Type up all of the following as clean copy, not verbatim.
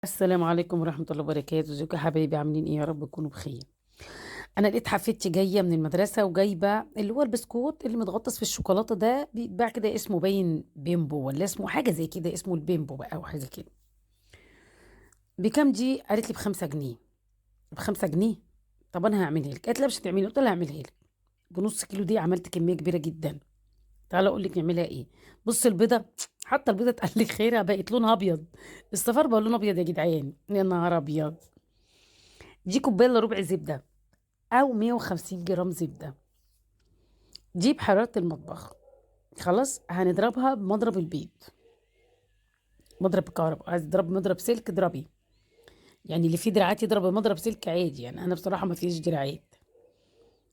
السلام عليكم ورحمة الله وبركاته، ازيكم يا حبايبي؟ عاملين ايه؟ يا رب تكونوا بخير. انا لقيت حفيدتي جايه من المدرسه وجايبه اللي هو البسكوت اللي متغطس في الشوكولاته ده، بيتباع كده، اسمه باين بيمبو ولا اسمه حاجه زي كده، اسمه البيمبو بقى او حاجه كده. بكام دي؟ قالت لي ب5 جنيه. ب5 جنيه؟ طب انا هعملها لك. قالت لي لا مش هتعملي، قلت لها هعملها لك. بنص كيلو دي عملت كميه كبيره جدا. تعالى اقول لك نعملها ايه. بص البيضه، حتى البيضه اتقل لك خيرها بقت لونها ابيض. الصفار بقى لونه ابيض يا جدعان، يا نهار ابيض. دي كوبايه الا ربع زبده او 150 جرام زبده. دي بحراره المطبخ. خلاص هنضربها بمضرب البيض. مضرب كهرباء، عايز تضرب مضرب سلك اضربي. يعني اللي فيه دراعات يضرب بمضرب سلك عادي، يعني انا بصراحه ما فيش دراعات.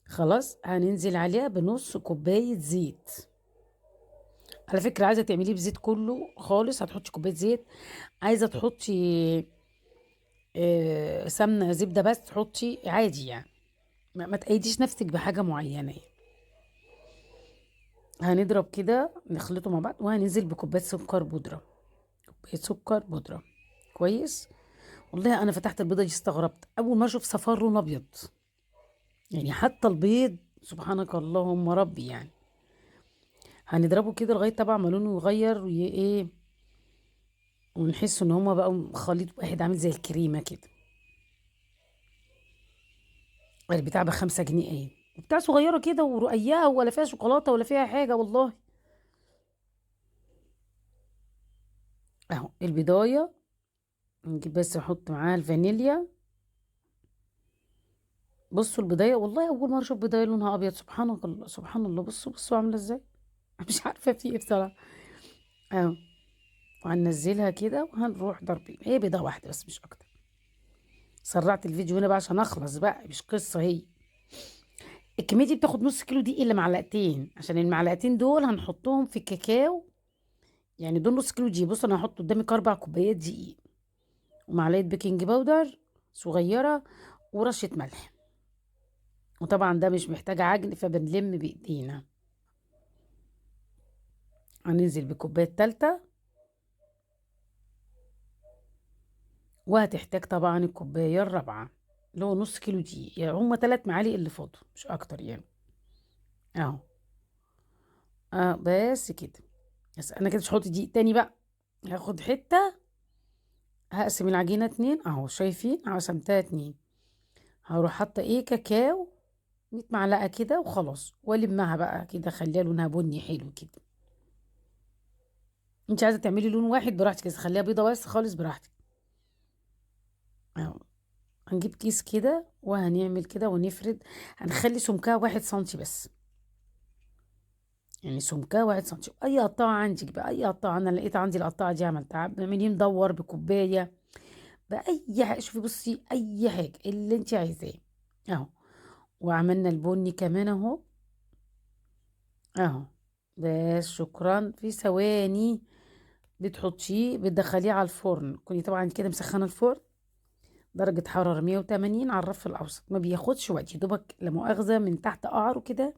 خلاص هننزل عليها بنص كوبايه زيت. على فكره عايزه تعمليه بزيت كله خالص هتحطي كوبايه زيت. عايزه تحطي سمنه زبده بس تحطي عادي يعني. ما تقيديش نفسك بحاجه معينه يعني. هنضرب كده نخلطه مع بعض وهننزل بكوبايه سكر بودره. كوبايه سكر بودره. كويس. والله انا فتحت البيضه دي استغربت اول ما اشوف صفار لون ابيض. يعني حتى البيض. سبحانك اللهم ربي يعني. هنضربه كده لغايه طبعا ما لونه يغير ايه. ونحس ان هما بقوا خليط واحد عامل زي الكريمه كده. البتاع ب5 جنيه ايه. بتاع صغيره كده ورقيقه ولا فيها شوكولاته ولا فيها حاجه والله. اهو البضايه. نجيب بس نحط معاها الفانيليا. بصوا البضايه، والله اول مره اشوف بضايه لونها ابيض، سبحان الله سبحان الله. بصوا بصوا عامله ازاي. مش عارفه في ايه بصراحه. اهو. وهننزلها كده وهنروح ضاربين، هي بيضة واحدة بس مش أكتر. سرعت الفيديو هنا بقى عشان أخلص بقى، مش قصة هي. الكمية دي بتاخد نص كيلو دي إلا معلقتين، عشان المعلقتين دول هنحطهم في الكاكاو. يعني دول نص كيلو دي. بص أنا هحط قدامك 4 كوبايات دقيق. ومعلقة بيكنج باودر صغيرة. ورشة ملح. وطبعا ده مش محتاج عجن فبنلم بإيدينا. هننزل بكوباية تالتة. وهتحتاج طبعا الكوباية الرابعة. اللي هو نص كيلو دي، يعني هما 3 معالق اللي فاضوا مش أكتر يعني. اهو. بس كده. بس انا كده مش هحط دقيق تاني بقى. هاخد حتة. هقسم العجينة 2 اهو، شايفين قسمتها 2. هروح حاطة ايه كاكاو. 100 معلقة كده وخلاص، والمها بقى كده خليها لونها بني حلو كده. انت عايزة تعملي لون واحد براحتك، بس خليها بيضة بس خالص براحتك. اهو. هنجيب كيس كده وهنعمل كده ونفرد. هنخلي سمكها 1 سنتي بس. يعني سمكها 1 سنتي، اي قطاعة عندك بقى، اي قطاعة. انا لقيت عندي القطاعة دي عملتها بعمليه مدور بكوباية. بأي حاجة، شوفي بصي أي حاجة اللي انت عايزاه. اهو. وعملنا البني كمان اهو. اهو. بس شكرا، في ثواني. بتحطيه بتدخليه على الفرن، كوني طبعا كده مسخنة الفرن. درجة حرارة 180 على الرف الأوسط، ما بياخدش وقت، يا دوبك لا مؤاخذة من تحت قعره كده.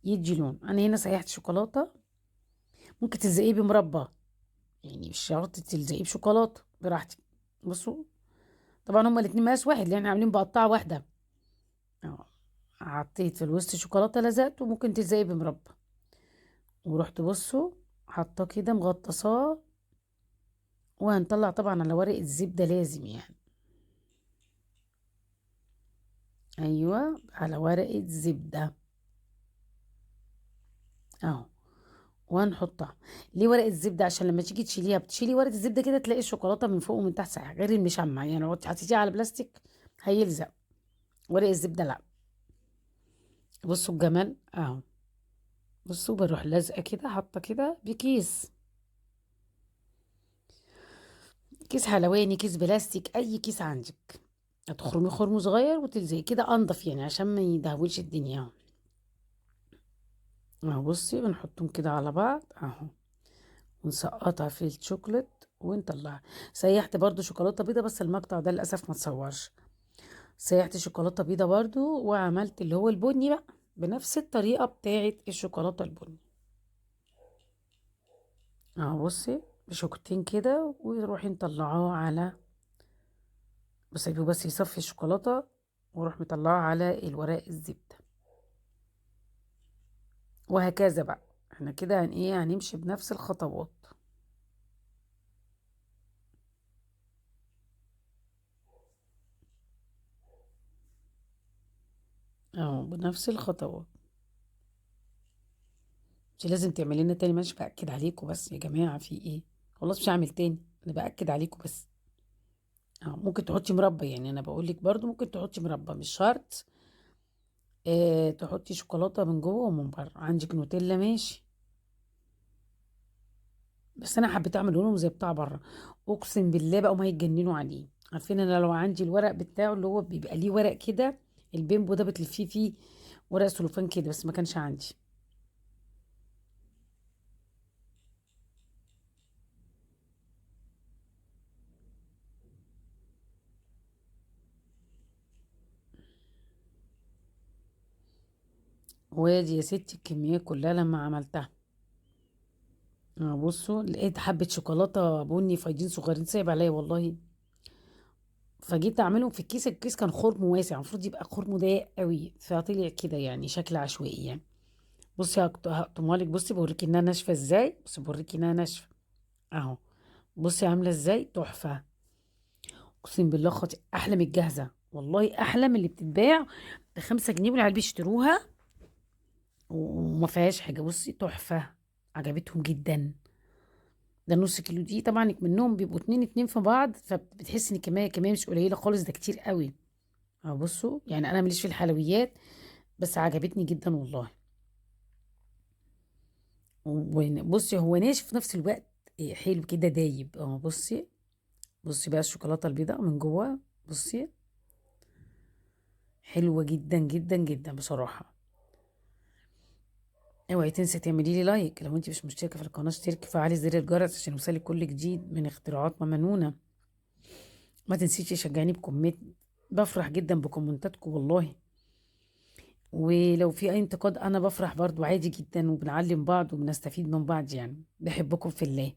يدي لون. أنا هنا سيحت شوكولاتة. ممكن تلزقيه بمربى. يعني مش شرط تلزقيه بشوكولاتة براحتك. بصوا. طبعا هما الاتنين مقاس واحد لأن عاملين بقطعة واحدة. اهو. حطيت في الوسط شوكولاته لزقت، وممكن تلزقي بمربى. ورحت بصوا. حاطاه كده مغطساه. وهنطلع طبعا على ورق الزبده لازم يعني. ايوه على ورق الزبده. اهو. وهنحطها. ليه ورق الزبده؟ عشان لما تيجي تشيليها بتشيلي ورق الزبده كده تلاقي الشوكولاته من فوق ومن تحت سايحه غير المشمع، يعني لو حطيتيه على بلاستيك هيلزق. ورق الزبده لا. بصوا الجمال اهو. بصوا بروح لازقه كده حاطه كده بكيس. كيس حلواني، كيس بلاستيك، اي كيس عندك. هتخرمي خرم صغير وتلزقي كده انضف يعني عشان ما يدهولش الدنيا. اهو بصي بنحطهم كده على بعض اهو. ونسقطها في الشوكولات ونطلعها. سيحت برضو شوكولاته بيضه، بس المقطع ده للاسف ما تصورش. سيحت شوكولاته بيضه برضو وعملت اللي هو البني بقى. بنفس الطريقه بتاعه الشوكولاته البني. اهو بصي. بشوكتين كده وروحي مطلعاه على، بسيبه بس يصفي الشوكولاتة، واروح مطلعاه على الورق الزبدة. وهكذا بقى، احنا كده ايه هنمشي بنفس الخطوات. اهو بنفس الخطوات. مش لازم تعملي لنا تاني، ماشي باكد عليكم بس يا جماعه، في ايه؟ خلاص مش هعمل تاني، انا باكد عليكم بس. اه ممكن تحطي مربى، يعني انا بقول لك برضو ممكن تحطي مربى، مش شرط تحطي شوكولاته من جوه ومن بره. عندك نوتيلا ماشي، بس انا حبيت اعمل لهم زي بتاع بره. اقسم بالله بقوا ما يتجننوا عليه. عارفين انا لو عندي الورق بتاعه اللي هو بيبقى ليه ورق كده، البيمبو ده بتلفيه فيه ورق سلوفان كده، بس ما كانش عندي. وادي يا ستي الكميات كلها لما عملتها. بصوا لقيت حبة شوكولاتة بني فايدين صغيرين سايب عليا والله. فجيت اعملهم في الكيس، الكيس كان خرم واسع، المفروض يبقى خرم ضيق قوي، فطلع كده يعني شكل عشوائي يعني. بصي هقطمها لك، بصي بوريكي انها ناشفة ازاي، بصي بوريكي انها ناشفة اهو. بصي عاملة ازاي تحفة. اقسم بالله خاطئ احلى من الجاهزة، والله احلى من اللي بتتباع ب5 جنيه والعيال بيشتروها وما فيهاش حاجة. بصي تحفة، عجبتهم جدا. ده نص كيلو دي طبعا منهم بيبقوا اتنين اتنين في بعض، فبتحس ان الكمية مش قليلة خالص، ده كتير قوي. اه بصوا يعني انا ماليش في الحلويات، بس عجبتني جدا والله. وبصي هو ناشف في نفس الوقت، حلو كده دايب. اه بصي، بصي بقى الشوكولاتة البيضاء من جوه، بصي حلوة جدا جدا جدا بصراحة. اوعي تنسي تعملي لي لايك، لو انت مش مشتركة في القناة اشتركي، فعلي زر الجرس عشان يوصلك كل جديد من اختراعات ماما نونا. ما تنسيش تشجعيني بكومنت، بفرح جدا بكومنتاتكم والله. ولو في اي انتقاد انا بفرح برضو عادي جدا، وبنعلم بعض وبنستفيد من بعض، يعني بحبكم في الله.